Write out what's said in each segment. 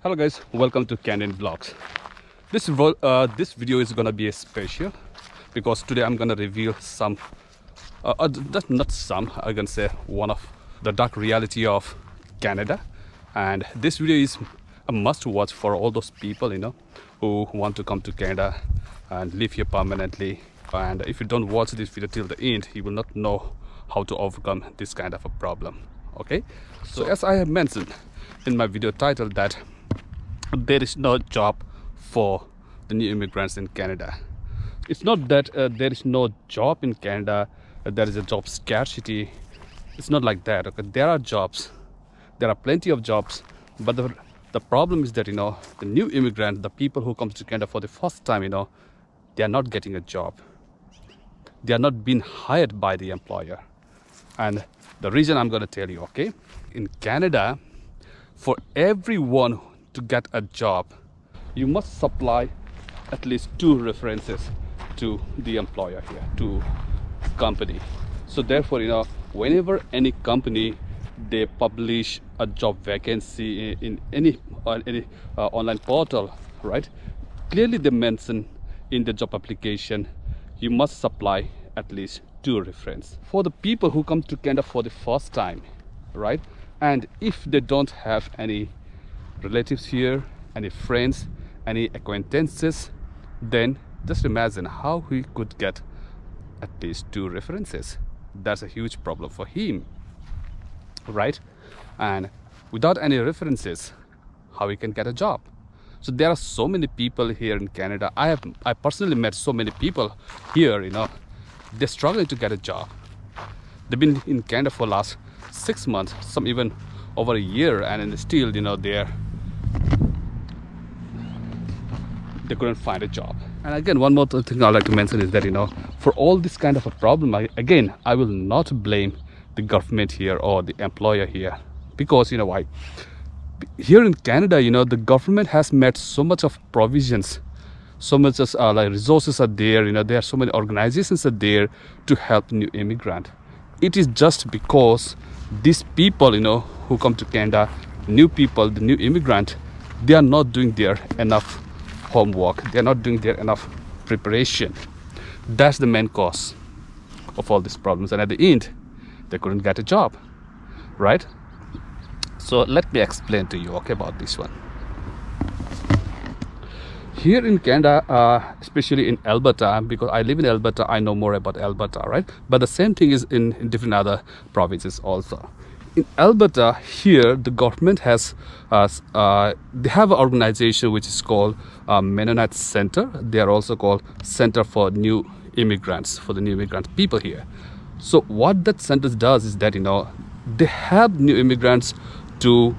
Hello guys, welcome to Candid Vlogs. This video is gonna be a special because today I'm gonna reveal some, not some, I can say one of the dark reality of Canada. And this video is a must watch for all those people, who want to come to Canada and live here permanently. And if you don't watch this video till the end, you will not know how to overcome this kind of a problem. Okay, so as I have mentioned in my video title that there is no job for the new immigrants in Canada. It's not that there is no job in Canada, there is a job scarcity. It's not like that. Okay, there are jobs, there are plenty of jobs, but the problem is that the new immigrant, the people who come to Canada for the first time, they are not getting a job. They are not being hired by the employer. And the reason I'm going to tell you, okay, in Canada, for everyone to get a job, you must supply at least 2 references to the employer here, to company. So therefore, whenever any company they publish a job vacancy in any online portal, right, clearly they mention in the job application you must supply at least 2 references for the people who come to Canada for the first time, right? And if they don't have any relatives here, any friends, any acquaintances, then just imagine how he could get at least 2 references. That's a huge problem for him, right? And without any references, how he can get a job? So there are so many people here in Canada. I personally met so many people here, they're struggling to get a job. They've been in Canada for last 6 months, some even over a year, and still they couldn't find a job. And again, one more thing I'd like to mention is that for all this kind of a problem, I will not blame the government here or the employer here, because why? Here in Canada, the government has made so much of provisions, so much as like resources are there. There are so many organizations are there to help new immigrant. It is just because these people who come to Canada, new people, the new immigrant, they are not doing their enough homework, they are not doing their enough preparation. That's the main cause of all these problems, and at the end they couldn't get a job, right? So let me explain to you, okay, about this one. Here in Canada, especially in Alberta, because I live in Alberta, I know more about Alberta, right? But the same thing is in different other provinces also. In Alberta, here the government has they have an organization which is called Mennonite Center. They are also called Center for New Immigrants, for the new immigrant people here. So what that center does is that they help new immigrants to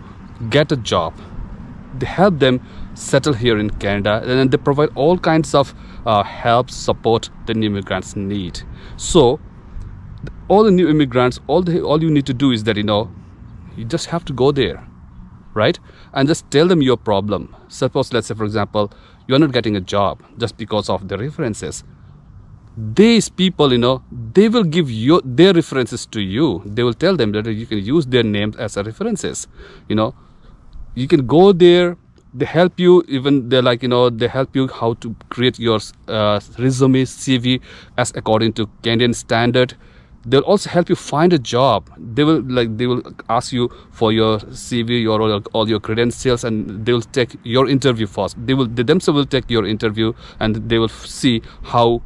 get a job. They help them settle here in Canada, and then they provide all kinds of help, support the new immigrants need. So all the new immigrants, all you need to do is that you just have to go there, right, and just tell them your problem. Suppose, let's say for example, you're not getting a job just because of the references. These people, they will give you their references to you. They will tell them that you can use their names as a references. You can go there. They help you. Even they're like they help you how to create your resume, CV as according to Canadian standard. They'll also help you find a job. They will ask you for your CV, all your credentials, and they will take your interview first. They themselves will take your interview, and they will see how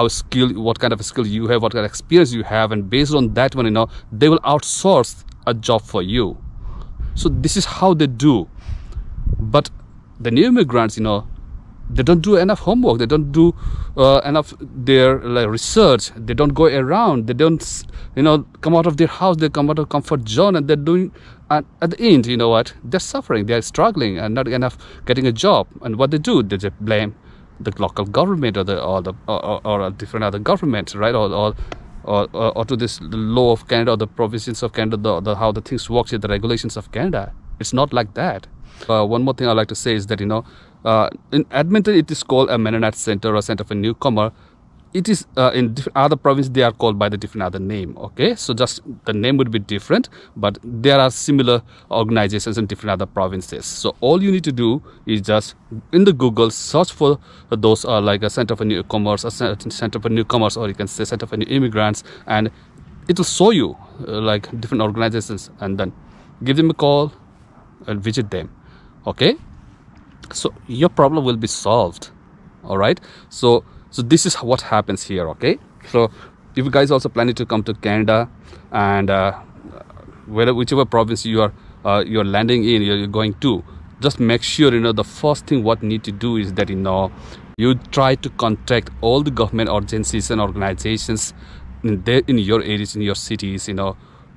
skilled, what kind of skill you have, what kind of experience you have, and based on that one, they will outsource a job for you. So this is how they do. But the new immigrants, they don't do enough homework. They don't do enough their research. They don't go around. They don't, come out of their house. They come out of comfort zone, and they're doing. And at the end, what? They're suffering. They're struggling and not enough getting a job. And what they do, they just blame the local government or a different other government, right? Or to this law of Canada or the provisions of Canada, how the things work here, the regulations of Canada. It's not like that. One more thing I'd like to say is that in Edmonton it is called a Mennonite Center or Center for Newcomer. it is in different other provinces they are called by the different other name. Okay, so just the name would be different, but there are similar organizations in different other provinces. So all you need to do is just in the Google search for those like a Center for Newcomers, a Center for Newcomers, or you can say Center for New Immigrants, and it will show you like different organizations, and then give them a call and visit them. Okay, so your problem will be solved. All right, so this is what happens here. Okay, so if you guys also planning to come to Canada, and whichever province you're landing in, you're going to, just make sure the first thing what you need to do is that you try to contact all the government agencies and organizations in your areas, in your cities.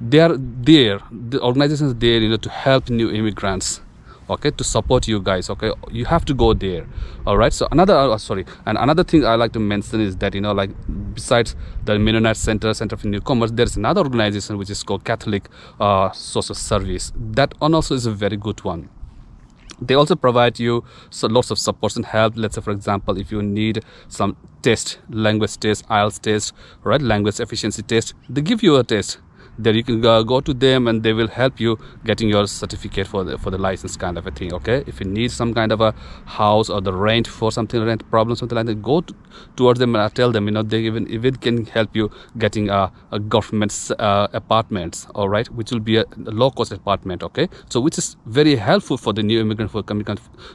They are there, the organizations there to help new immigrants, okay, to support you guys. Okay, you have to go there. All right, so another thing I like to mention is that like besides the Mennonite Center for Newcomers, there's another organization which is called Catholic Social Service. That one also is a very good one. They also provide you lots of support and help. Let's say, for example, if you need some test, language test, IELTS test, right, language efficiency test, they give you a test. There you can go to them, and they will help you getting your certificate for the license, kind of a thing. Okay, if you need some kind of a house or the rent for something, rent problem, something like that, go towards them and tell them they even can help you getting a government apartments, all right, which will be a low cost apartment. Okay, so which is very helpful for the new immigrant who are coming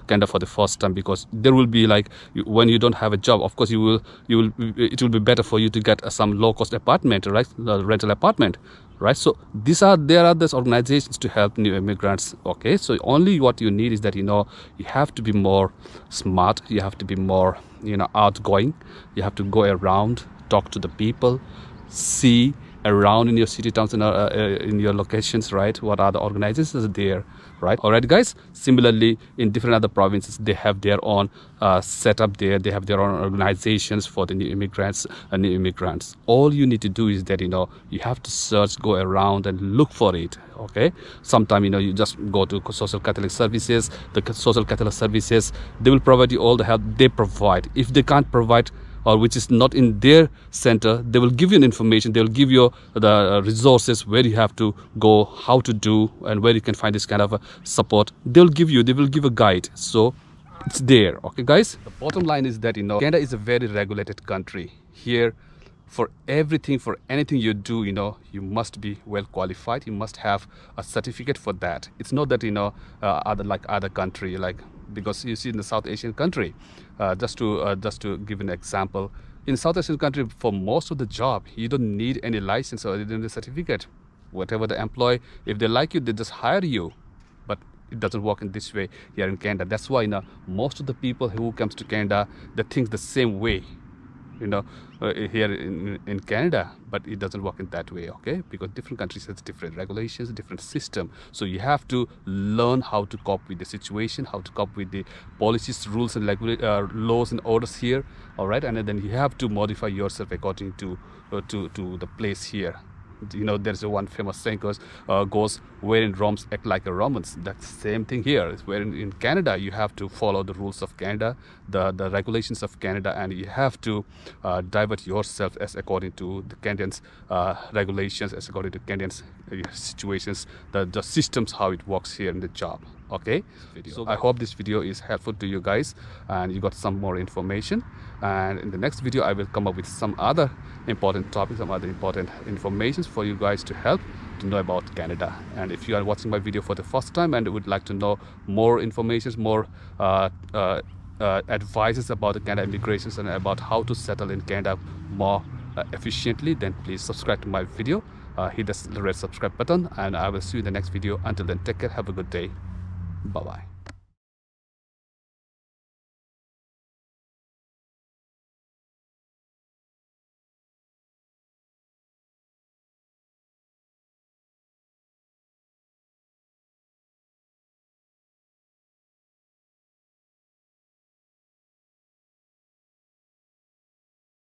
kind of for the first time, because there will be like when you don't have a job, of course it will be better for you to get some low cost apartment, right, rental apartment. Right, so there are these organizations to help new immigrants. Okay, so only what you need is that you have to be more smart, you have to be more outgoing, you have to go around, talk to the people, see around in your city, towns, and in your locations, right, what are the organizations there, right? All right, guys, similarly in different other provinces, they have their own setup there, they have their own organizations for the new immigrants and new immigrants. All you need to do is that you have to search, go around and look for it. Okay, sometime you just go to Social Catholic Services. The Social Catholic Services, they will provide you all the help they provide. If they can't provide, or which is not in their center, they will give you information, they will give you the resources where you have to go, how to do, and where you can find this kind of support. They will give a guide. So it's there. Okay, guys, the bottom line is that Canada is a very regulated country. Here, for everything, for anything you do, you must be well qualified, you must have a certificate for that. It's not that other country, like, because you see in the South Asian country, just to give an example, in South Asian country, for most of the job you don't need any license or any certificate. Whatever the employee, if they like you, they just hire you. But it doesn't work in this way here in Canada. That's why most of the people who comes to Canada, they think the same way here in Canada, but it doesn't work in that way. Okay, because different countries have different regulations, different system. So you have to learn how to cope with the situation, how to cope with the policies, rules, and laws and orders here. All right, and then you have to modify yourself according to the place here. There's one famous saying goes, where in Rome act like a Romans. That's the same thing here. Where in Canada, you have to follow the rules of Canada, the regulations of Canada, and you have to divert yourself as according to the Canadians regulations, as according to Canadians situations, the systems, how it works here in the job. Okay, so I hope this video is helpful to you guys and you got some more information, and in the next video I will come up with some other important topics, some other important information for you guys to help to know about Canada. And if you are watching my video for the first time and would like to know more information, more advices about the Canada immigrations and about how to settle in Canada more efficiently, then please subscribe to my video, hit the red subscribe button, and I will see you in the next video. Until then, take care, have a good day. Bye-bye.